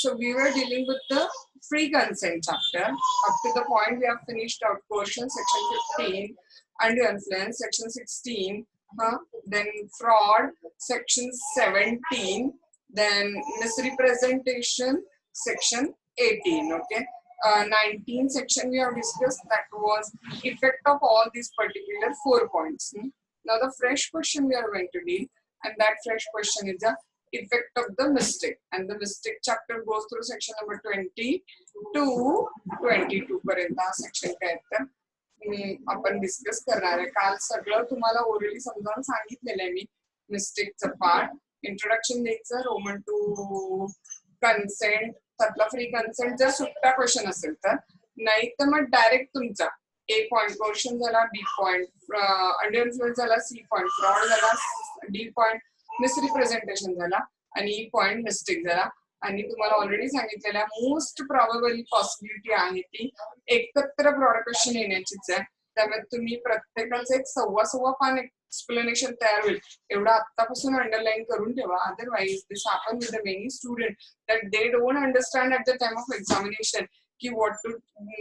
So we were dealing with the free consent chapter. Up to the point we have finished out portion section 15, undue influence section 16, then fraud section 17, then misrepresentation section 18. Okay. 19 section we have discussed, that was effect of all these particular 4 points. Now the fresh question we are going to deal, and that fresh question is the effect of the mistake, and the mistake chapter goes through section number 20 to 22 पर्यंत हा section काय तर आपण discuss करणार आहे. काल सगळं तुम्हाला ओरली समजावून सांगितलेलं आहे मी. मिस्टेकचं पार्ट, इंट्रोडक्शन द्यायचं, रोमन टू कन्सेंट, त्यातला फ्री कन्सेंट जर सुट्टा क्वेश्चन असेल तर, नाही तर मग डायरेक्ट तुमचा ए पॉइंट क्वेश्चन झाला, बी पॉइंट अंडर इन्फ्लुएन्स झाला, सी पॉइंट फ्रॉड झाला, डी पॉइंट मिसरिप्रेझेंटेशन झाला आणि ई पॉइंट मिस्टेक झाला. आणि तुम्हाला ऑलरेडी सांगितलेल्या मोस्ट प्रॉबेबली पॉसिबिलिटी आहे ती एकत्र ब्रॉड क्वेश्चन येण्याचीच आहे. त्यामुळे तुम्ही प्रत्येकाचं एक सव्वा पान एक्सप्लेनेशन तयार होईल एवढं आत्तापासून अंडरलाईन करून ठेवा. Otherwise this happen with the many student that they don't understand at the time of examination ki what to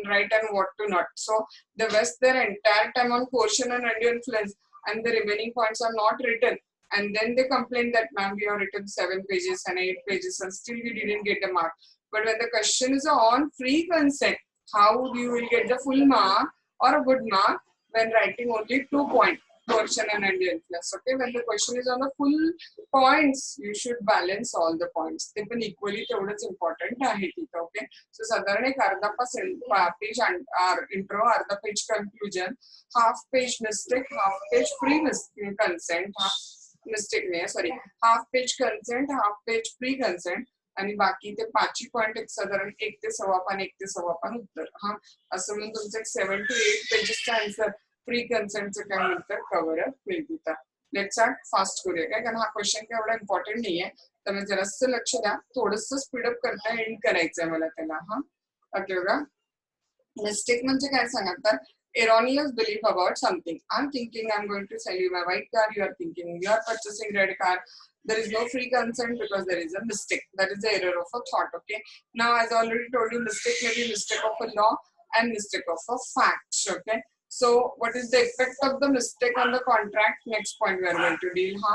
write and what to not. So they waste their entire time on portion and undue influence, and the remaining points are not written, and then they complain that ma'am we have written 7 pages and 8 pages and still we didn't get a mark. But when the question is on free consent, how you will get the full mark or a good mark when writing only 2 points, portion and undue influence. Okay, when the question is on the full points, you should balance all the points. ते पण equally तेवढंच important आहे तिथं. Okay, so साधारण एक अर्धा page intro, अर्धा page conclusion, half page mistake, half page free consent, mistake नाही sorry, half page consent, half page free consent, आणि बाकी ते 5 पॉइंट एक साधारण 1 ते 1.25 पान, 1 ते 1.25 पान उत्तर. असं म्हणून तुमचं 7 to 8 पेजेसचं आन्सर फ्री कन्सेंटचं काय म्हणतात कव्हर अप होईल तिथं. लेट्स स्टार्ट फास्ट करूया काय, कारण हा क्वेश्चन काय एवढा इम्पॉर्टंट नाहीये. त्यामुळे जरासं लक्ष द्या, थोडंसं स्पीडअप करता एंड करायचंय मला त्याला. ओके बघा, मिस्टेक म्हणजे काय सांगा तर erroneous belief about something. I'm thinking I'm going to sell you my white car, you are thinking you are purchasing red car. There is no free consent because there is a mistake. That is the error of a thought. Okay, now as I already told you, mistake may be mistake of a law and mistake of a fact. Okay, so what is the effect of the mistake on the contract? Next point we are going to deal.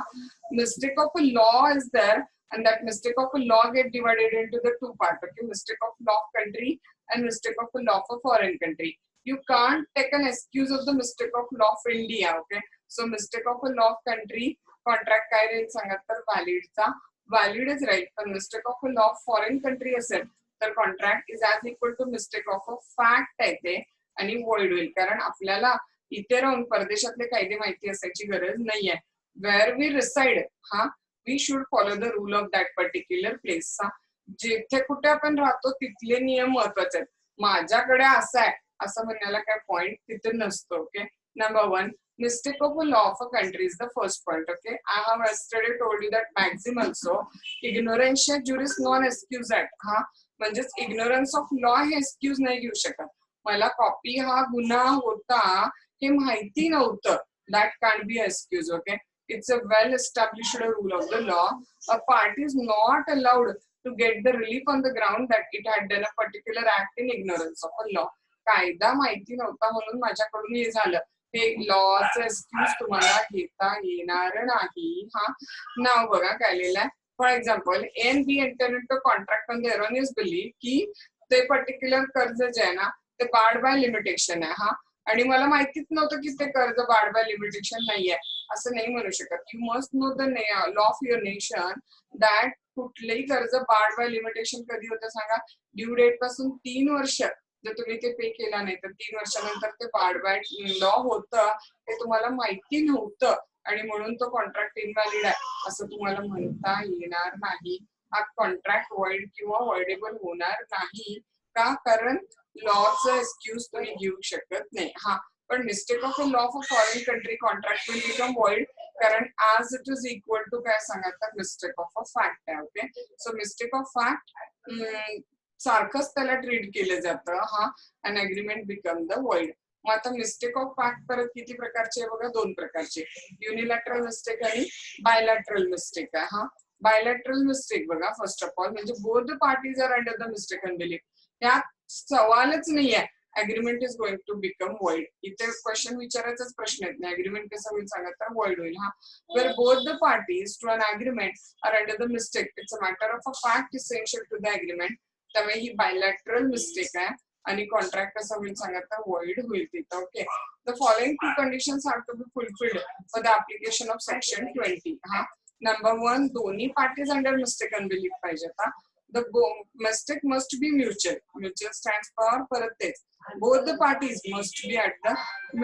Mistake of a law is there, and that mistake of a law get divided into the 2 parts. Okay, mistake of law of country and mistake of a law for foreign country. You can't take an excuse of the mistake of law of India. Okay, so mistake of a law of country, contract काय राहील सांगा तर व्हॅलिडचा व्हॅलिडच राहील, पण mistake of a law of foreign country असेल तर contract is as equal to mistake of a fact आहे ते, आणि वॉइड होईल. कारण आपल्याला इथे राहून परदेशातले कायदे माहिती असायची गरज नाहीये. Where we reside, we should follow the rule of that particular place. जिथे कुठे आपण राहतो तिथले नियम महत्वाचे आहेत. माझ्याकडे असं आहे असं म्हणण्याला काय पॉइंट तिथे नसतो. Okay, number 1, mistake of a law of a country is the first point. Okay, I have yesterday told you that maxim also ignorance juris non excuse act. म्हणजेच ignorance of law हे excuse नाही घेऊ शकत. मला copy हा गुन्हा होता हे माहिती नव्हतं, that can't be excuse. Okay, it's a well established rule of the law. A party is not allowed to get the relief on the ground that it had done a particular act in ignorance of a law. कायदा माहिती नव्हता म्हणून माझ्याकडून हे झालं, हे लॉचं excuse तुम्हाला घेता येणार नाही. नाव बघा काय लिहिलं आहे. For example, A and B enter into contract on the erroneous belief की ते पर्टिक्युलर कर्ज जे आहे ना ते बार्ड बाय लिमिटेशन आहे. आणि मला माहितीच नव्हतं की ते कर्ज बार्ड बाय लिमिटेशन नाहीये, असं नाही म्हणू शकत. You must know the law of your nation that कुठलेही कर्ज बार्ड बाय लिमिटेशन कधी होतं सांगा, ड्यू डेट पासून 3 वर्ष जर तुम्ही ते पे केला नाही तर 3 वर्षानंतर ते बार्ड बाय लॉ होतं. हे तुम्हाला माहिती नव्हतं आणि म्हणून तो कॉन्ट्रॅक्ट इनव्हॅलिड आहे असं तुम्हाला म्हणता येणार नाही. हा कॉन्ट्रॅक्ट वॉइड किंवा वॉइडेबल होणार नाही. का? कारण लॉचं एक्सक्यूज तुम्ही घेऊ शकत नाही. पण mistake of a law for foreign country contract will become void, कारण as it is equal to काय सांगा तर मिस्टेक ऑफ अ फॅक्ट आहे. Okay, so mistake of fact सारखंच त्याला ट्रीट केलं जातं. An agreement become the void. मग आता मिस्टेक ऑफ फॅक्ट परत किती प्रकारचे बघा, 2 प्रकारचे, युनिलॅटरल मिस्टेक आणि बायलॅटरल मिस्टेक आहे. बायलॅटरल मिस्टेक बघा फर्स्ट ऑफ ऑल म्हणजे both the parties are under the mistaken belief, त्यात सवालच नाहीये agreement is going to become void. इथे क्वेश्चन विचारायचाच प्रश्न येत नाही, अग्रीमेंट कसं होईल सांगा तर वॉइड होईल. हा where both the parties to an agreement are under the mistake, it's a matter of a fact essential to the agreement. त्यामुळे ही बायलॅटरल मिस्टेक आहे आणि कॉन्ट्रॅक्ट कसं होईल सांगा तर वॉइड होईल तिथं. Okay, the following two conditions are to be fulfilled for the application of section 20. हा नंबर 1, दोन्ही पार्टीज अंडर मिस्टेकन बिलीफ पाहिजे. The mistake must be mutual. Mutual stands for परत तेच. Both the parties must be at the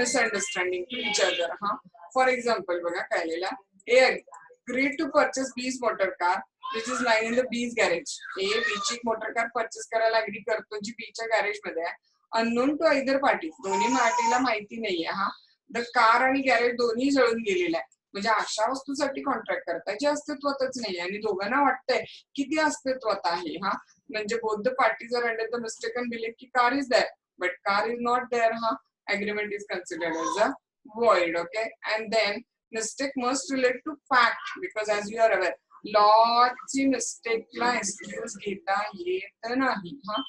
misunderstanding to each other. हा for example बघा काय लिहिला, A agreed to purchase B's motor car which is lying in the B's garage. A B ची motor car purchase करायला agree करतो जी B च्या garage मध्ये आहे. Unknown to either party, दोन्ही पार्टीला माहिती नाहीये. हा द कार आणि गॅरेज दोन्ही जळून गेलेला आहे. म्हणजे अशा वस्तूसाठी कॉन्ट्रॅक्ट करताय जे अस्तित्वातच नाही आणि दोघांना वाटतंय की ती अस्तित्वात आहे. हा म्हणजे both the parties are under the mistaken belief की car is there but car is not there. हा agreement is considered as a void. Okay, and then mistake must relate to fact because as you are aware लॉची मिस्टेकला excuse घेता येत नाही. हा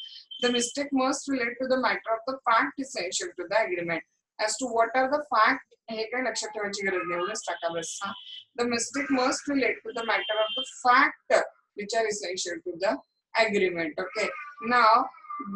the mistake must relate to the matter of the fact essential to the agreement. as to what are the fact हे काय लक्षात ठेवायची गरज नाही, एवढंच टाका बस. हा the mistake must relate to the matter of the fact which are essential to the agreement. Okay, now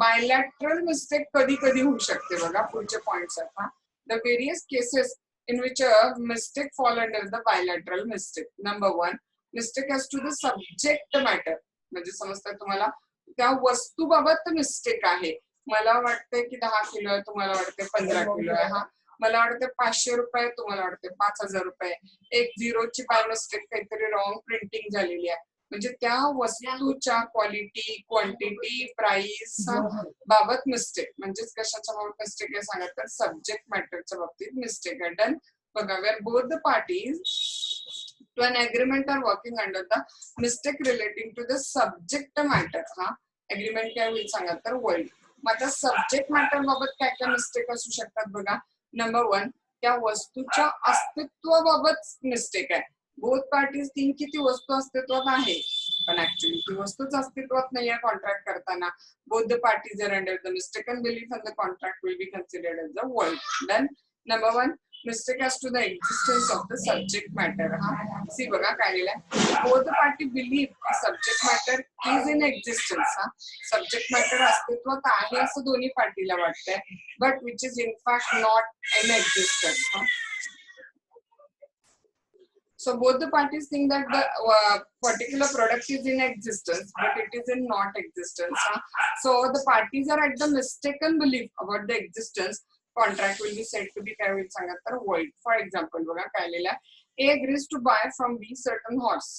bilateral mistake कधी कधी होऊ शकते बघा पुढचे पॉइंट्स आहेत. हा the various cases in which a mistake fall under the bilateral mistake. Number 1, mistake as to the subject matter. म्हणजे समजतं तुम्हाला त्या वस्तूबाबत मिस्टेक आहे. मला वाटतंय की 10 किलो आहे, तुम्हाला वाटते 15 किलो आहे. हा मला वाटते 500 रुपये, तुम्हाला वाटते 5000 रुपये. एक झिरोची बाय मिस्टेक काहीतरी रॉंग प्रिंटिंग झालेली आहे. म्हणजे त्या वस्तूच्या क्वालिटी, क्वांटिटी, प्राइस बाबत मिस्टेक. म्हणजेच कशाच्या बाबत मिस्टेक आहे सांगा तर सब्जेक्ट मॅटरच्या बाबतीत मिस्टेक आहे. डन बघा, where both the parties to an agreement are working under the mistake relating to the subject matter. हा अग्रीमेंट काय होईल सांगा तर वर्ल्ड. मग आता सब्जेक्ट मॅटर बाबत काय काय मिस्टेक असू शकतात बघा. नंबर 1, त्या वस्तूच्या अस्तित्वाबाबत मिस्टेक आहे. बोथ पार्टीज थिंक की ती वस्तू अस्तित्वात आहे पण ऍक्च्युअली ती वस्तूच अस्तित्वात नाहीये कॉन्ट्रॅक्ट करताना. Both the parties are under the mistaken belief and the contract will be considered as the world. Done. Number 1, mistake as to the existence of the subject matter. हा सी बघा काय लिहिलंय, both the party believe the subject matter is in existence. हा subject matter अस्तित्वात आहे असं दोन्ही पार्टीला वाटतंय but which is in fact not in existence. So both the parties think that the particular product is in existence, but it is in not existence. So the parties are at the mistaken belief about the existence. Contract will be said to be काय होईल सांगा तर void. For example, बघा काय लिहिलंय, A agrees to buy from B certain horse.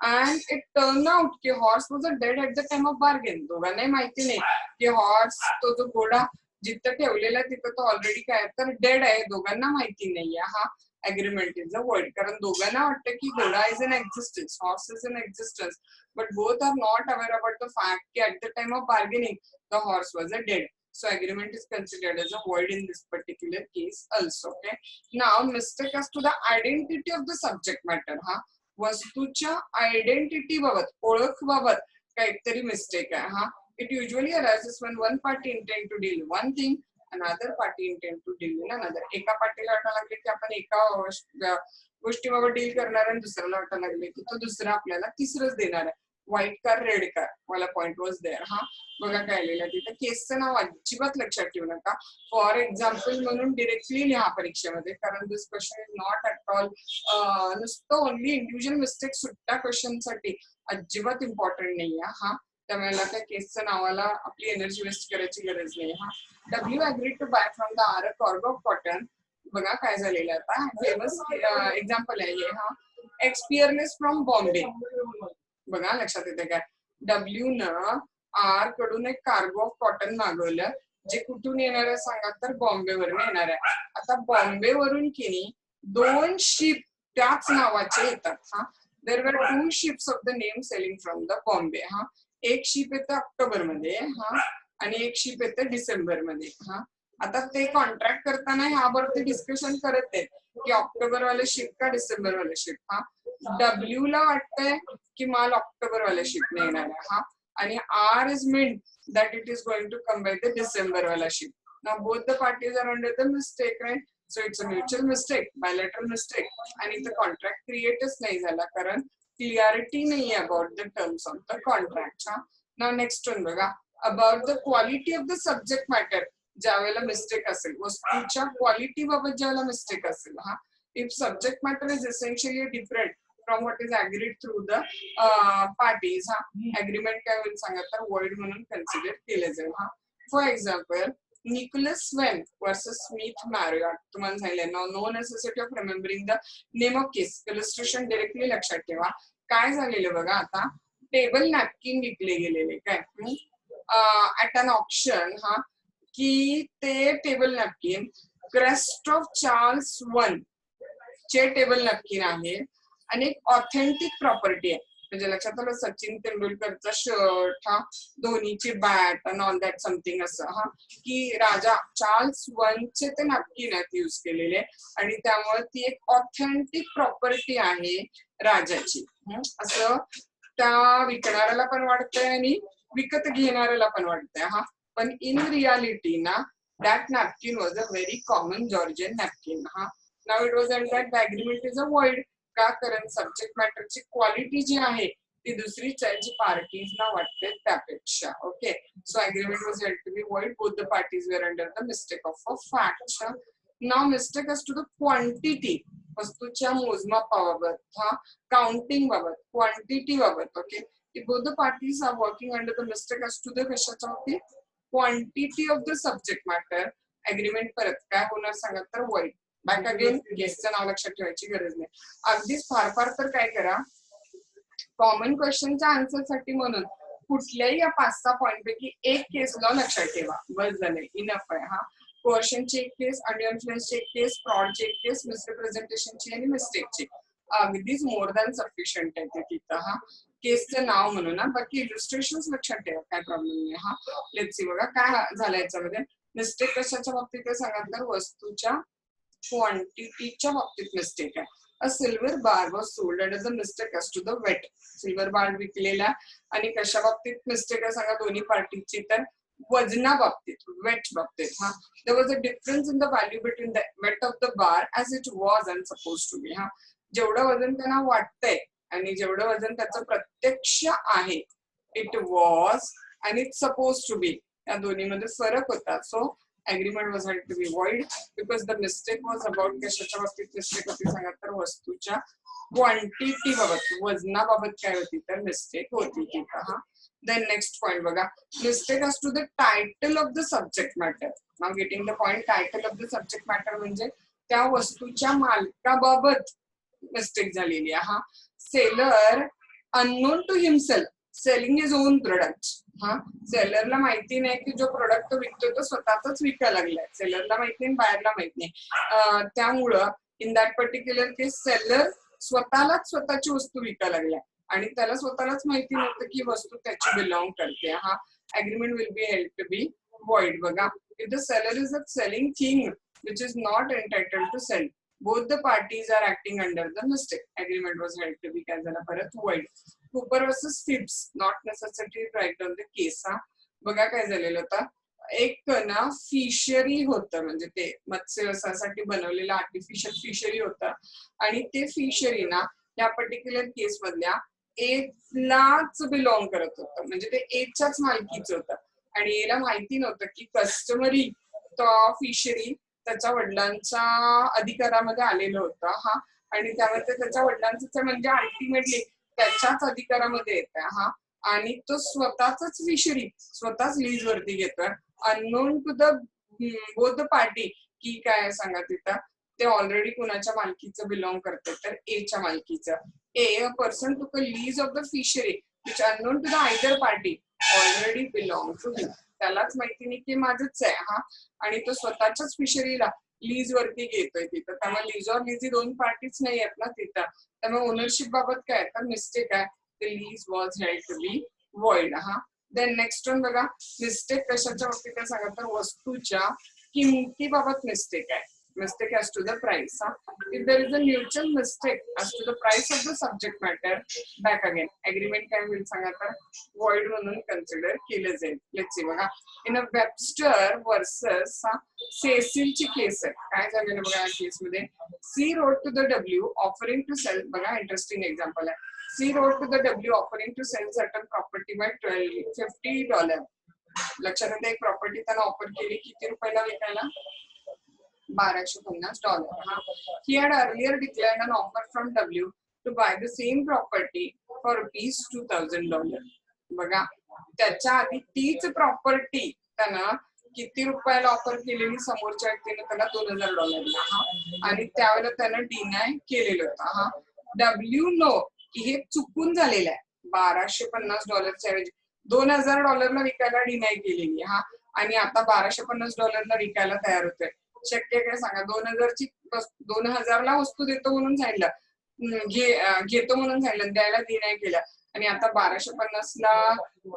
And it turned out की horse was dead at the time of bargain. दोघांनाही माहिती नाही की horse तो जो घोडा जिथं ठेवलेला तिथं तो ऑलरेडी काय तर डेड आहे, दोघांना माहिती नाहीये. हा agreement is a void कारण दोघांना वाटतं की घोडा is in existence, horse is in existence, but both are not aware about the fact कि at the time of bargaining the horse was a dead. So agreement is considered as a void in this particular case also. Okay, now mistake as to the identity of the subject matter. हा वस्तूच्या identity बाबत, ओळख बाबत काहीतरी mistake आहे. हा it usually arises when one party intend to deal one thing, another party intend to deal in another. एका पार्टीला वाटायला लागले की आपण एका गोष्टीबाबत डील करणार आणि दुसऱ्याला वाटायला लागले की तो दुसरा आपल्याला तिसरंच देणार आहे. व्हाईट कार रेड कार मला पॉइंट वॉज देअर. हा बघा काय लिहिलं तिथं, केसचं नाव अजिबात लक्षात ठेवू नका. फॉर एक्झाम्पल म्हणून डिरेक्टली लिहा परीक्षेमध्ये कारण this question is not at all नुसतं ओनली इंडिव्हिज्युअल मिस्टेक सुट्टा क्वेश्चन साठी अजिबात इम्पॉर्टंट नाहीये. हा त्यामुळे त्या केसच्या नावाला आपली एनर्जी वेस्ट करायची गरज नाही. हा W agree to buy from the R cargo of cotton. बघा काय झालेलं आता फेमस एक्झाम्पल आहे. हा एक्सपिअरलेस फ्रॉम बॉम्बे. बघा लक्षात येते काय, डब्ल्यू न आर कडून एक कार्गो ऑफ कॉटन मागवलं जे कुठून येणार आहे सांगा तर बॉम्बे वरून येणार आहे. आता बॉम्बे वरून की 2 शिप त्याच नावाचे येतात. हा देर वर 2 ships of the name selling from the Bombay. हा एक शिप येतं ऑक्टोबर मध्ये, हा आणि एक शिप येतं डिसेंबर मध्ये. हा आता ते कॉन्ट्रॅक्ट करताना ह्यावरती डिस्कशन करत आहेत की ऑक्टोबर वाले शिप का डिसेंबर वाले शिप. हा डब्ल्यू ला वाटतंय की माल ऑक्टोबर वाले शिप येणार आहे. हा आणि R is mean that it is going to come by the December wala ship. Now both the parties are under the mistake, right? So it's a mutual mistake, bilateral mistake, and if the contract creates nahi zala karan clarity nahi about the terms of the contract. Now next one baga about the quality of the subject matter. ज्यावेळेला mistake असेल वस्तूच्या quality बाबत ज्यावेळेला mistake असेल. हा if subject matter is essentially different from what is agreed through the parties. हा agreement काय होईल सांगा तर void म्हणून consider केले जाईल. हा for example Nicholas Swen versus Smith Marriott तुम्हाला सांगितलं now no necessity of remembering the name of case illustration directly लक्षात ठेवा. काय झालेलं बघा आता टेबल नॅपकिन विकले गेलेले काय at an auction. हा की ते table napkin crest of Charles one चे टेबल नॅपकिन आहे आणि एक ऑथेंटिक प्रॉपर्टी आहे. म्हणजे लक्षात आलं सचिन तेंडुलकरचा शर्ट. हा धोनीची bat and all that something असं. हा की राजा चार्ल्स वनचे ते नॅपकिन आहेत यूज केलेले आणि त्यामुळे ती एक ऑथेंटिक प्रॉपर्टी आहे राजाची असं त्या विकणाऱ्याला पण वाटतंय आणि विकत घेणाऱ्याला पण वाटतंय. हा पण इन रियालिटी ना that napkin was a very common Georgian napkin. Now it was and that the agreement is a void. का कारण सब्जेक्ट मॅटरची क्वालिटी जी आहे ती दुसरी जी पार्टीज ना वाटते त्यापेक्षा. Okay so agreement was held to be void. Both the parties were under the mistake of a fact. Now mistake as to the quantity वस्तूच्या मोजमापाबाबत. हा काउंटिंग बाबत क्वांटिटी बाबत. Okay both the parties are working under the mistake as to the कशाच्या बाबतीत quantity of the subject matter. Agreement परत काय होणार सांगा तर void. बॅक अगेन केसचं नाव लक्षात ठेवायची गरज नाही. अगदीच फार फार तर काय करा कॉमन क्वेश्चनच्या आन्सर साठी म्हणून कुठल्याही या 5-6 पॉइंट पैकी एक केस लॉ लक्षात ठेवा. बस झाले इनफ आहे. हा कोर्शनची एक केस अंडर इन्फ्लुएन्सची एक केस फ्रॉडची एक केस मिसरिप्रेझेंटेशनची आणि मिस्टेकची अगदीच मोर दॅन सफिशियंट आहे ते तिथं. हा केसचं नाव म्हणून ना बाकी इलस्ट्रेशन लक्षात ठेवा काय प्रॉब्लेम नाही. हा लेट्स सी बघा काय झालं याच्यामध्ये मिस्टेक कशाच्या बाबतीत सांगा तर वस्तूच्या क्वांटिटीच्या बाबतीत मिस्टेक आहे. A silver bar was sold under the mistake as to the weight. Silver bar विकलेला आणि कशा बाबतीत मिस्टेक आहे सांगा दोन्ही पार्टीची तर वजना बाबतीत वेट बाबतीत. हा there was a difference in the value between the weight of the bar as it was and suppose to be. हा जेवढं वजन त्यांना वाटतंय आणि जेवढं वजन त्याचं प्रत्यक्ष आहे इट वॉज आणि इट सपोज टू बी या दोन्हीमध्ये फरक होता. So agreement was held to be void because the mistake was about कशाच्या बाबतीत मिस्टेक होती सांगा तर वस्तूच्या क्वांटिटी बाबत वजनाबाबत काय होती तर मिस्टेक होती तिथं. हा देन नेक्स्ट पॉइंट बघा mistake as to the title of the subject matter. now getting the point title of the subject matter म्हणजे त्या वस्तूच्या मालकाबाबत मिस्टेक झालेली आहे. हा seller unknown to himself selling his own product. हा सेलरला माहिती नाही की जो प्रोडक्ट विकतोय तो स्वतःच विकायला लागलाय. सेलरला माहिती नाही बायरला माहिती नाही. त्यामुळं in that particular case seller स्वतःलाच स्वतःची वस्तू विकायला लागलाय आणि त्याला स्वतःलाच माहिती नव्हतं की वस्तू त्याची बिलॉंग करते. हा agreement will be held to be void. बघा if the seller is a selling thing which is not entitled to sell both the parties are acting under the mistake. Agreement was held to be काय झाला परत void. Cooper versus Phipps not necessary right on the case. हा बघा काय झालेलं होतं एक ना फिशरी होतं म्हणजे ते मत्स्य व्यवसायासाठी बनवलेलं आर्टिफिशियल फिशरी होतं आणि ते फिशरी ना या पर्टिक्युलर केस मधल्या एलाच बिलॉंग करत होतं म्हणजे ते एच्याच मालकीचं होतं आणि याला माहिती नव्हतं की कस्टमरी तो फिशरी त्याच्या वडिलांच्या अधिकारामध्ये आलेलं होतं. हा आणि त्यावर त्याच्या वडिलांचं म्हणजे अल्टिमेटली त्याच्याच अधिकारामध्ये येत आहे. हा आणि तो स्वतःच फिशरी स्वतःच लीज वरती घेतोय unknown to the both the party की काय सांगा तिथं ते ऑलरेडी कुणाच्या मालकीचं बिलॉंग करते तर एच्या मालकीचं. A person to a lease of the fishery which unknown to the either party already belong to him. त्यालाच माहिती नाही की माझंच आहे. हा आणि तो स्वतःच्याच फिशरीला लीज वरती घेतोय तिथं त्यामुळे लीज ऑर लीज दोन पार्टीच नाही आहेत ना तिथं त्यामुळे ओनरशिप बाबत काय तर मिस्टेक आहे. The lease was held to be void. हा देन नेक्स्ट वन बघा मिस्टेक कशाच्या बाबतीत सांगा तर वस्तूच्या किमतीबाबत मिस्टेक आहे. Mistake as to the price. If there is a mutual mistake as to the price of the subject matter, back again. Agreement काय होईल सांगा तर void म्हणून consider केलं जाईल. Let's see बघा. In a Webster versus Cecil ची केस आहे. काय झालेलं बघा या केस मध्ये. C wrote to the W offering to sell. बघा इंटरेस्टिंग एक्झाम्पल आहे. C wrote to the W offering to sell certain property by $50. लक्षात येते एक प्रॉपर्टी त्यांना ऑफर केली किती रुपयाला विकायला $1250. He had earlier declared an offer from W to buy the same property for $2,000. बघा त्याच्या आधी तीच प्रॉपर्टी त्यानं किती रुपयाला ऑफर केलेली समोरच्या व्यक्तीने त्याला $2,000 आणि त्यावेळेला त्यानं डिनाय केलेलं होतं. डब्ल्यू नो की हे चुकून झालेलं आहे. $1250 ऐवजी $2,000 विकायला डिनाय केलेली आणि आता $1250 विकायला तयार होतोय. शक्य काय सांगा. 2,000ला वस्तू देतो म्हणून सांगितलं, घेतो म्हणून सांगितलं, द्यायला डिनाय केलं आणि आता 1250ला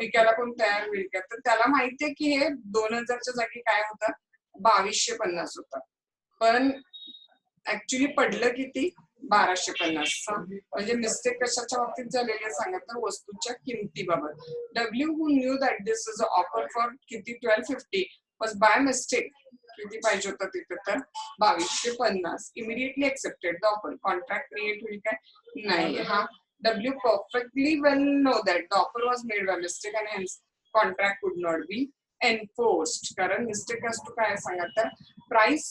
विकायला कोण तयार होईल का. तर त्याला माहितीये की हे 2,000च्या जागी काय होतं 2,250 होतं, पण ऍक्च्युली पडलं किती 1250. म्हणजे मिस्टेक कशाच्या बाबतीत झालेली आहे सांगा तर वस्तूच्या किमतीबाबत. W who knew that this is a offer for किती 1250 वॉज बाय मिस्टेक किती पाहिजे होतं तिथे तर 2,250. Immediately accepted the offer. Contract create होईल काय नाही. W perfectly well know that the offer was made by mistake and hence contract could not be enforced. कारण मिस्टेक असतो काय सांगा तर price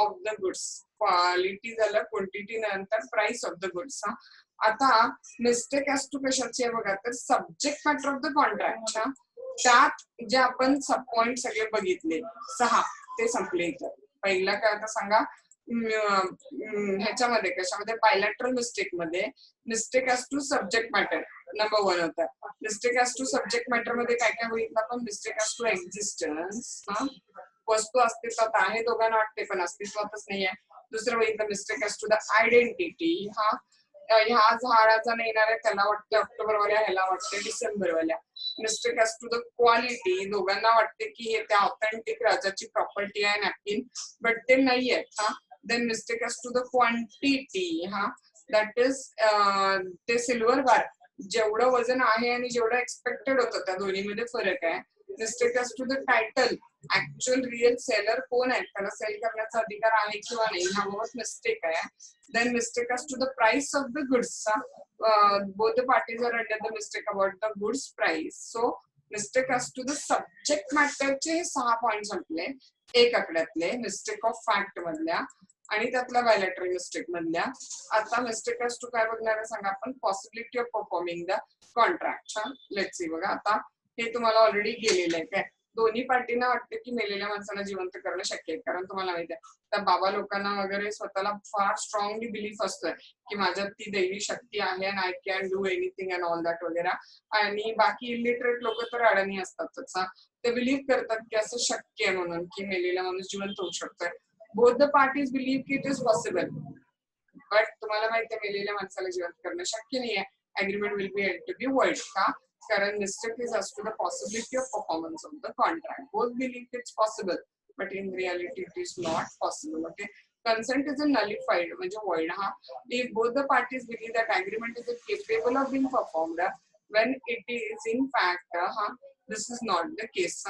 of the goods. Quality झालं क्वांटिटी नंतर प्राइस ऑफ द गुड्स. आता मिस्टेक as to कशाची आहे बघा तर subject matter of the contract. त्यात जे आपण सब पॉइंट सगळे बघितले 6 ते संपले इथं. पहिला काय आता सांगा ह्याच्यामध्ये कशामध्ये बायलॅटरल मिस्टेक मध्ये mistake as to subject matter number 1 होता. Mistake as to subject matter मध्ये काय काय बघितलं आपण. Mistake as to existence. वस्तू अस्तित्वात आहे दोघांना वाटते पण अस्तित्वातच नाहीये. दुसरं बघितलं mistake as to the identity. ह्या झाडाचा नाही येणार आहे त्याला वाटते ऑक्टोबरवाल्या ह्याला वाटते डिसेंबरवाल्या. Mistake as to the quality. दोघांना वाटते की हे त्या ऑथेंटिक राजाची प्रॉपर्टी आहे नॅपकिन बट ते नाही आहेत. Then mistake as to the quantity. That is ते सिल्वर बार जेवढं वजन आहे आणि जेवढं एक्सपेक्टेड होतं त्या दोन्हीमध्ये फरक आहे. Mistake as to the title. Actual real seller कोण आहे त्याला सेल करण्याचा अधिकार आहे किंवा नाही ह्याबाबत मिस्टेक आहे. Then mistake as to the price of the goods. both the parties are under the mistake about the goods price. So mistake as to the subject matter चे हे 6 पॉइंट संपले एक आकड्यातले. मिस्टेक ऑफ फॅक्ट मधल्या आणि त्यातल्या bilateral mistake मधल्या. आता mistake as to काय बघणार आहे सांगा आपण. Possibility of performing the contract. Let's see बघा आता हे तुम्हाला ऑलरेडी गेलेलं आहे काय. दोन्ही पार्टीना वाटतं की मेलेल्या माणसाला जिवंत करणं शक्य आहे. कारण तुम्हाला माहिती आहे त्या बाबा लोकांना वगैरे स्वतःला फार स्ट्रॉंगली बिलीफ असतोय की माझ्यात ती दैवी शक्ती आहे and I can do anything and all that वगैरे. आणि बाकी इलिटरेट लोक तर अडाणी असतातच. ते बिलीव्ह करतात की असं शक्य आहे म्हणून की मेलेला माणूस जिवंत होऊ शकतोय. बोथ द पार्टीज बिलीव्ह की इट इज पॉसिबल बट तुम्हाला माहिती आहे मेलेल्या माणसाला जिवंत करणं शक्य नाहीये. Agreement will be and to be void. का कारण mistake is as to the possibility of performance of the contract. Both believe it's possible, but in reality it is not possible. Okay, consent is a nullified, म्हणजे void. If both the parties believe that agreement is capable of being performed, when it is in fact, this is not the case.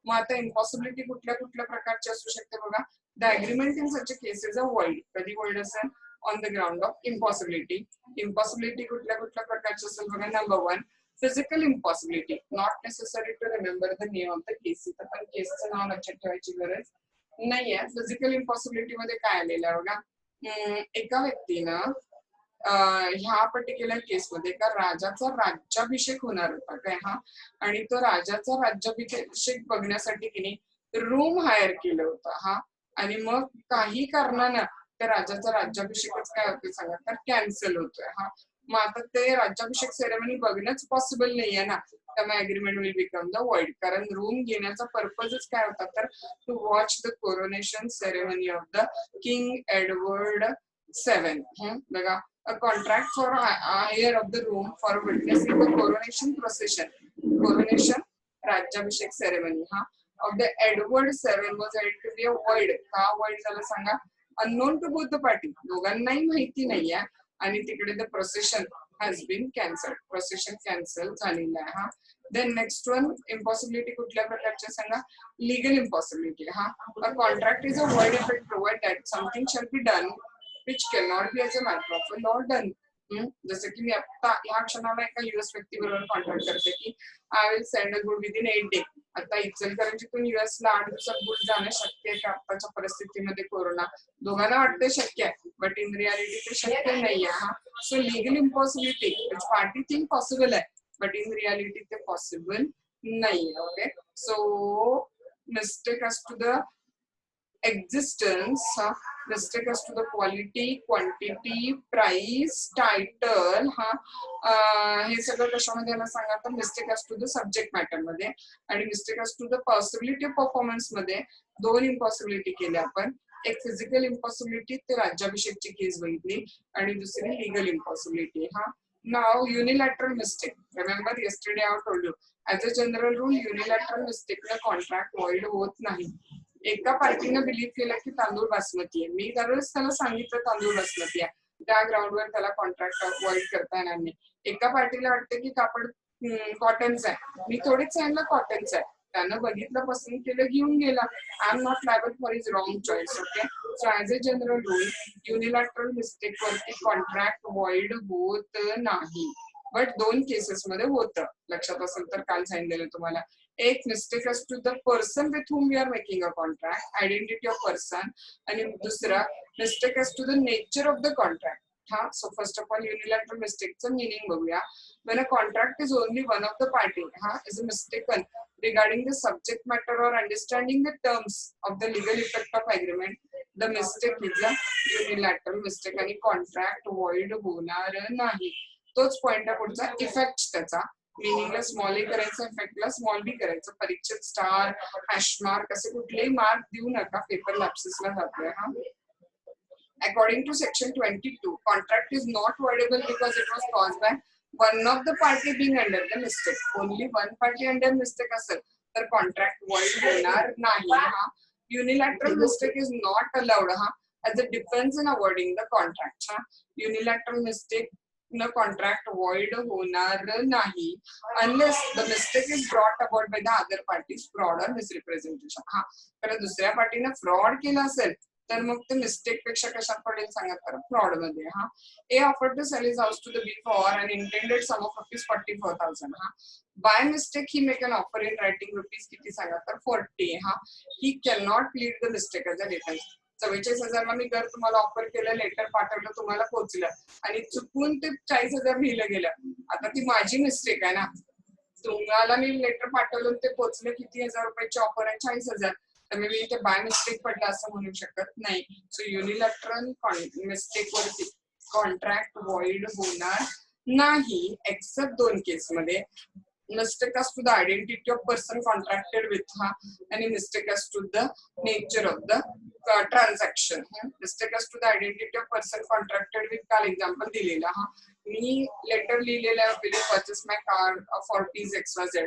मग आता impossibility कुठल्या कुठल्या प्रकारची असू शकते बघा. The agreement in such a case is a void. कधी void असेल on the ground of impossibility. Impossibility कुठल्या कुठल्या प्रकारची असेल बघा. Number 1 physical impossibility. Not necessary to remember the name of the case. इथं पण केसचं नाव लक्षात ठेवायची गरज नाहीये. फिजिकल इम्पॉसिबिलिटी मध्ये काय आलेलं आहे बघा. एका व्यक्तीनं ह्या पर्टिक्युलर केसमध्ये एका राजाचा राज्याभिषेक होणार होता काय. आणि तो राजाचा राज्याभिषेक बघण्यासाठी तिने रूम हायर केलं होतं. आणि मग काही कारणानं त्या राजाचा राज्याभिषेकच काय होतोय सांगा तर कॅन्सल होतोय. मग आता ते राज्याभिषेक सेरेमनी बघणंच पॉसिबल नाहीये ना. त्यामुळे agreement will become the void. कारण रूम घेण्याचा पर्पजच काय होता तर to watch the coronation ceremony of the king Edward 7. बघा a contract for hire of the room for witnessing the coronation procession. Coronation राज्याभिषेक ceremony of the Edward Seven was held to be a void. का void झालं सांगा? Unknown to both the party. दोघांनाही माहिती नाहीये आणि तिकडे the procession has been cancelled. Procession cancel झालेला आहे. हा. Then next one, impossibility कुठल्या प्रकारच्या सांगा? Legal impossibility. हा. A contract is a void if it provides that something shall be done which cannot be as a matter of law done. जसं की मी आता ह्या क्षणाला एका युएस व्यक्तीबरोबर कॉन्ट्रॅक्ट करते की I will send a good within 8 days. आता इचलकरंजीतून युएसला 8 दिवसात गुड जाणं शक्य आहे का आताच्या परिस्थितीमध्ये कोरोना? दोघांना वाटतं शक्य आहे, बट इन रियालिटी ते शक्य नाहीये. हा. So legal impossibility which party think possible आहे, बट इन रियालिटी ते पॉसिबल नाहीये. Okay, so mistake as to the existence, mistake as to the quality, quantity, price, title. हे सगळं कशामध्ये मला सांगा तर mistake as to the subject matter मध्ये आणि mistake as to the possibility of performance मध्ये दोन इम्पॉसिबिलिटी केल्या आपण. एक फिजिकल इम्पॉसिबिलिटी ते राज्याभिषेकची केस बघितली आणि दुसरी लीगल इम्पॉसिबिलिटी. नाव unilateral mistake. Remember yesterday I told you as a general rule unilateral मिस्टेकला कॉन्ट्रॅक्ट व्हॉइड होत नाही. एका पार्टीने बिलीव्ह केलं की तांदूळ बासमती आहे, मी दरवेळेस त्याला सांगितलं तांदूळ बासमती आहे, त्या ग्राउंडवर त्याला कॉन्ट्रॅक्ट व्हॉइड करता येणार नाही. एका पार्टीला वाटतं की कापड कॉटनचं आहे, मी थोडीच सांगितलं कॉटनचं आहे, त्यानं बघितलं पसंत केलं घेऊन गेला. I am not liable for his wrong choice. Okay, so as a general rule unilateral mistake वरती कॉन्ट्रॅक्ट व्हॉइड होत नाही, बट दोन केसेस मध्ये होतं. लक्षात असेल तर काल सांगितलेलं तुम्हाला. एक mistake as to the person with whom we are making a contract, identity of person, आणि दुसरा mistake as to the nature of the contract. So first of all unilateral mistake चं meaning बघूया. When a contract is only one of the party is mistaken regarding the subject matter or understanding the terms of the legal effect of agreement, the mistake is a unilateral mistake आणि contract void होणार नाही. तोच point आहे पुढचा effect त्याचा. मिनिंगला small ए करायचं, इफेक्टला small बी करायचं. परीक्षेत स्टार, हॅशमार्क असे कुठलेही मार्क देऊ नका, पेपर लॅप्सिसला जातोय. According to section 22, contract is not voidable because it was caused by one of the party being under the mistake. Only one party under mistake असेल तर contract void होणार नाही. Unilateral mistake is not allowed as a defense in awarding the contract. Unilateral mistake no contract void होणार नाही unless the mistake is brought about by the other party's fraud or misrepresentation. तर दुसऱ्या पार्टीने fraud केला असेल तर मग ते mistake पेक्षा कशात पडेल सांगा तर फ्रॉड मध्ये. A offered to sell his house to the B for an intended sum of ₹44,000. By mistake he make an offer in writing rupees किती सांगा तर 40. He cannot plead the mistake as a defense. 44,000 मी घर तुम्हाला offer केलं, letter पाठवलं, तुम्हाला पोहोचलं आणि चुकून ते 40,000 लिहिलं गेलं. आता ती माझी मिस्टेक आहे ना, तुम्हाला मी लेटर पाठवलं ते पोहोचलं किती हजार रुपयाची ऑफर आहे 40,000, तर मी ते बाय मिस्टेक पडलं असं म्हणू शकत नाही. सो युनिलॅटरल मिस्टेक वरती कॉन्ट्रॅक्ट व्हॉइड होणार नाही एक्सेप्ट दोन केस मध्ये. Mistake as to the identity of person contracted with and mistake as to the nature of the transaction. Mistake as to the identity of person contracted with काल example दिलेला. Me later लिहिलेला will purchase my car for XYZ.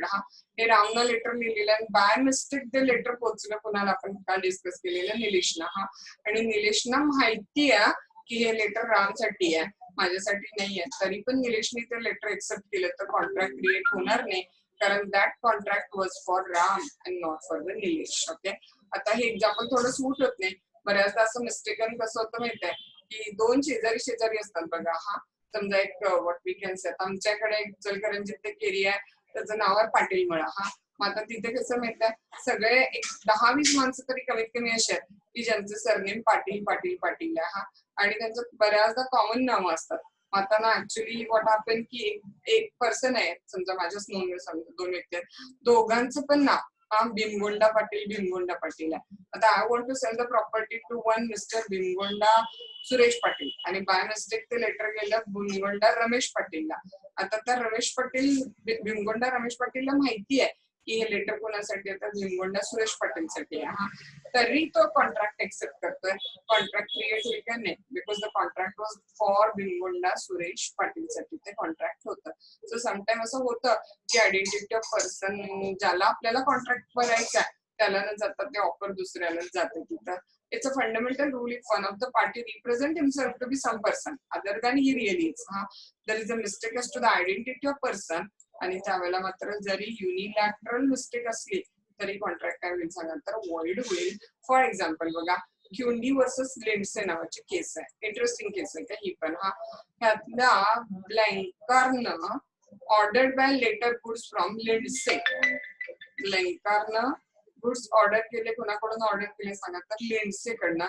हे round letter लिहिलेलं आणि by mistake ते letter पोहोचलं कुणाला आपण काल डिस्कस केलेलं निलेशना. आणि निलेशना माहिती आहे की हे लेटर रामसाठी आहे, माझ्यासाठी नाहीये, तरी पण निलेशने ते लेटर एक्सेप्ट केलं तर कॉन्ट्रॅक्ट क्रिएट होणार नाही, कारण that contract was for Ram and not for the Nilesh. Okay, आता हे एक्झाम्पल थोडं सूट होत नाही. बऱ्याचदा असं मिस्टेकन कसं होतं माहिती आहे की दोन शेजारी असतात बघा. समजा एक व्हॉट वी कॅन से आमच्याकडे एक इचलकरंजीत ते केरी आहे, त्याचं नाव आहे पाटील मळा. मग आता तिथे कसं माहित आहे सगळे एक 10-20 माणसं तरी कमीत कमी असे आहेत की ज्यांचे सरनेम पाटील पाटील पाटील आहे आणि त्यांचं बऱ्याचदा कॉमन नावं असतात. आता ना ऍक्च्युली व्हॉट हॅपन की एक पर्सन आहे, समजा माझ्याच नोंद समजा दोन व्यक्ती आहेत, दोघांचं पण नाव भीमगोंडा पाटील आहे. आता I want to sell the property to one mister Bhimgonda Suresh Patil आणि बाय मिस्टेक ते लेटर गेलं भीमगोंडा रमेश पाटीलला. आता त्या भीमगोंडा रमेश पाटीलला माहिती आहे की हे लेटर कोणासाठी आहे, तर भीमगोंडा सुरेश पाटीलसाठी आहे. तरी तो कॉन्ट्रॅक्ट एक्सेप्ट करतोय. कॉन्ट्रॅक्ट क्रिएट होईल का नाही, because the contract was for Bhimgonda Suresh पाटीलसाठी ते कॉन्ट्रॅक्ट होतं. सो समटाइम असं होतं की आयडेंटिटी ऑफ पर्सन ज्याला आपल्याला कॉन्ट्रॅक्ट भरायचा आहे त्याला न जाता ते ऑफर दुसऱ्याला जाते तिथं. It's a fundamental rule if one of the party represent himself to be some person other than he really is. There is a mistake as to the identity of person आणि त्यावेळेला मात्र जरी unilateral mistake असली तरी contract काय होईल सांगा तर वॉइड होईल. फॉर एक्झाम्पल बघा क्युंडी वर्सेस लिंडसे नावाची केस आहे. इंटरेस्टिंग केस आहे का ही पण. ह्यातल्या ब्लँकारनं ordered by letter goods from Lindsay. ब्लँकारनं गुड्स ऑर्डर केले, कोणाकडून ऑर्डर केले सांगा तर लिंडसे कडनं.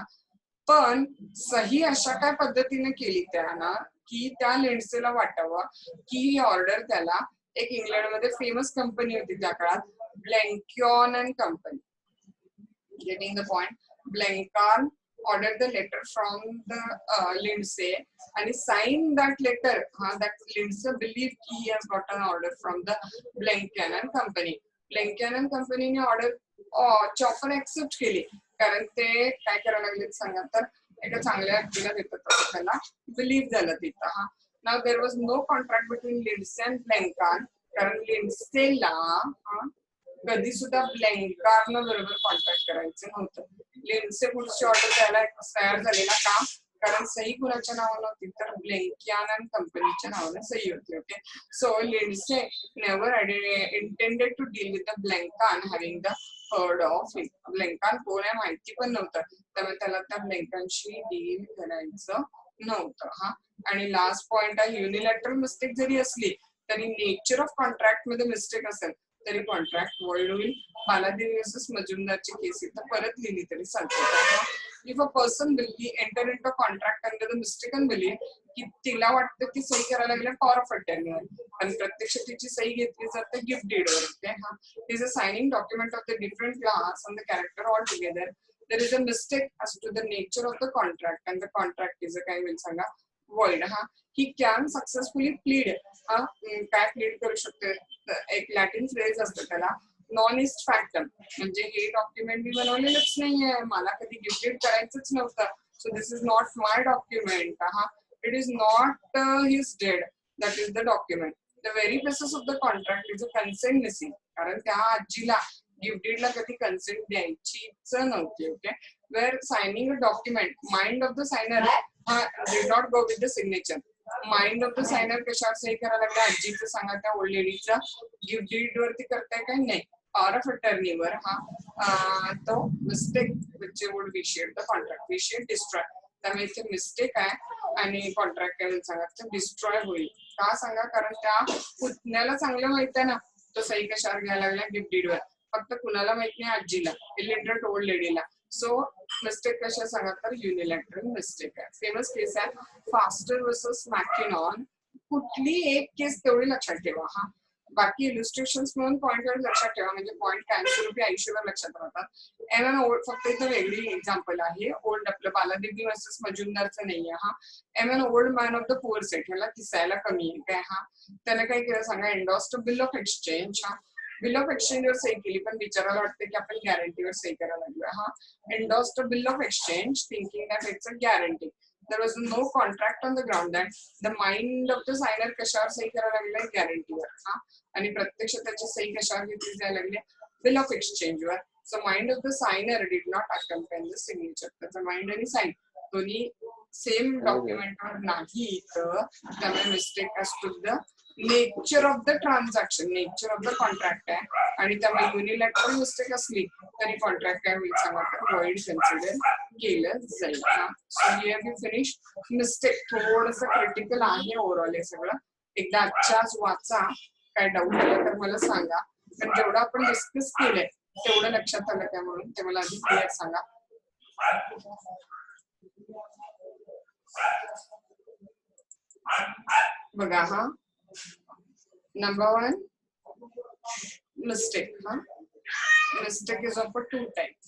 पण सही अशा काय पद्धतीने केली त्यानं की त्या लिंडसेला वाटावं की ही ऑर्डर त्याला एक इंग्लंडमध्ये फेमस कंपनी होती त्या काळात Blenkarn and company. Getting the point. Blenkarn ordered the letter from the Lindsay and he signed that letter. That Lindsay believed he has got an order from the Blancan and Company. Blancan and Company ने order offer accept केली कारण ते काय करायला लागले सांगा तर एका चांगल्या व्यक्तीला देतात असं त्याला बिलीव्ह झालं तिथं. नाव there was no contract between Lindsay and Blenkarn कारण लिंडसेला कधी सुद्धा ब्लँकारनं बरोबर कॉन्ट्रॅक्ट करायचं नव्हतं. लिंडसे पुढची ऑर्डर द्यायला तयार झालेला का कारण सही कुणाच्या नावानं होती तर ब्लँकियन अँड कंपनीच्या नावानं सही होती. Okay so Lindsay never intended to deal with the Blenkarn having the heard of it. Blenkarn कोण आहे माहिती पण नव्हतं त्यामुळे त्याला त्या ब्लँकांशी डील करायचं नव्हतं. आणि लास्ट पॉइंट आहे युनिलॅटरल मिस्टेक जरी असली तरी नेचर ऑफ कॉन्ट्रॅक्ट मध्ये मिस्टेक असेल तरी कॉन्ट्रॅक्ट वॉइड होईल. बालादेवी वर्सेस मजुमदारची केस इथं परत लिहिली तरी चालते. If a person will enter into contract under the mistaken believe की तिला वाटतं की सही करायला लागल्या पॉवर ऑफ अटर्नीवर आणि प्रत्यक्ष तिची सही घेतली जाते गिफ्ट डीडवर. Okay is a signing document of the different class on the character all together. There is a mistake as to the nature of the contract and the contract is a काय होईल सांगा void. He can successfully plead. काय plead करू शकते एक Latin phrase असतं त्याला non east फॅक्टम म्हणजे हे डॉक्युमेंट मी बनवलेलंच नाहीये मला कधी गिफ्टेड करायचंच नव्हतं so this is not my document. It is not his deed that is the document. The very basis of the contract is a consent missing कारण त्या आजीला गिफ्ट डीडला कधी कन्सेंट द्यायचीच नव्हती. Okay where signing a document mind of the signer did not go with the signature. Mind of the signer कशावर सही करायला लागला आजीचं सांगा त्या ओल्ड लेडीचा गिफ्ट डीड वरती करताय काय नाही पॉवर ऑफ अटर्नीवर. तो mistake which would vitiate the contract vitiate destroy. त्यामुळे इथे मिस्टेक आहे आणि कॉन्ट्रॅक्ट काय सांगा डिस्ट्रॉय होईल का सांगा कारण त्या पुतण्याला चांगलं माहित आहे ना तो सही कशावर घ्यायला लागला गिफ्ट डीडवर फक्त कुणाला माहित नाही आजीला इलिटरेट ओल्ड लेडीला. सो मिस्टेक कशा सांगा तर युनिलॅटरल मिस्टेक आहे. फेमस केस आहे फास्टर वर्सेस मॅकिनॉन. कुठली एक केस तेवढी लक्षात ठेवा. बाकी इलुस्ट्रेशन म्हणून पॉइंटवर लक्षात ठेवा म्हणजे पॉइंट कायमस्वरूपी आयुष्यभर लक्षात राहतात. एमन ओल्ड फक्त इथं वेगळी एक्झाम्पल आहे. ओल्ड आपलं बालादेवी वर्सेस मजुमदारचं नाहीये. A man old man of the poor sight ह्याला दिसायला कमी आहे काय. त्याने काय केलं सांगा endorsed bill of exchange. Bill of एक्सचेंजवर सही केली पण विचारायला वाटतं की आपण गॅरंटीवर सही करायला लागलो. Endorsed bill of exchange thinking that it's a guarantee. There was no contract on the ground that the mind of the signer कशावर सही करायला लागले गॅरंटीवर. आणि प्रत्यक्ष त्याची सही कशावर घेतली जायला लागली बिल ऑफ एक्सचेंजवर. So mind of the signer did not accompany the signature. त्याचा माइंड आणि साइन दोन्ही सेम डॉक्युमेंटवर नाही तर त्यामुळे mistake as to the nature of the transaction nature of the contract आहे आणि त्यामुळे युनिलॅटरल मिस्टेक असली तरी कॉन्ट्रॅक्ट काय होईल सांगा तर वॉइड कन्सिडर केलं जाईल. So here we finish. Mistake थोडंसं क्रिटिकल आहे ओव्हरऑल हे सगळं. एकदा आजच्याच वाचा काय डाऊट आला तर मला सांगा पण जेवढं आपण डिस्कस केलंय तेवढं लक्षात आलं काय म्हणून ते मला आधी क्लिअर सांगा. बघा number one mistake. Mistake is of a two type.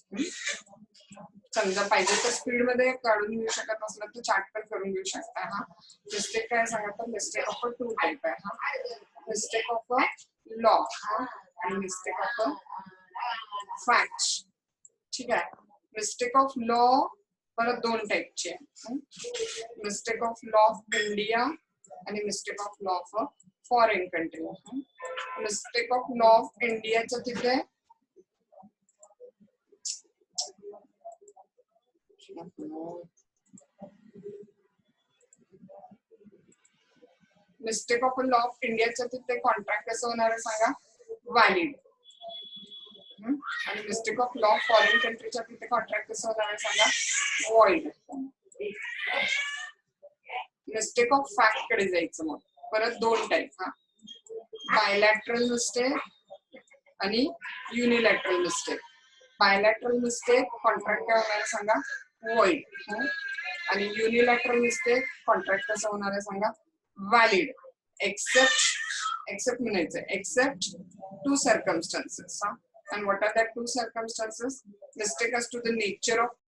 समजा पाहिजे तर स्पीड मध्ये काढून घेऊ शकत असलं तर चार्ट पण करून घेऊ शकता. मिस्टेक काय सांगा तर mistake of a two type आहे. मिस्टेक ऑफ अ लॉ आणि मिस्टेक ऑफ अ फॅक्ट. ठीक आहे. मिस्टेक ऑफ लॉ परत दोन टाइपची आहे. Mistake of law of India आणि mistake of law of foreign country. Mistake of law of इंडियाच्या तिथे मिस्टेक ऑफ लॉ ऑफ इंडियाच्या तिथे कॉन्ट्रॅक्ट कसं होणार आहे सांगा, व्हॅलिड. आणि mistake of law of foreign कंट्रीच्या तिथे कॉन्ट्रॅक्ट कसं होणार आहे सांगा, वॉइड. मिस्टेक ऑफ फॅक्ट कडे जायचं मग परत दोन टाईप, बायलॅटरल मिस्टेक आणि unilateral mistake. Bilateral mistake contract काय होणार आहे सांगा, वॉइड. आणि युनिलॅटरल मिस्टेक कॉन्ट्रॅक्ट कसं होणार आहे सांगा, व्हॅलिड. एक्सेप्ट म्हणायचं, except to circumstances. And what are that two circumstances? Mistake as to the nature of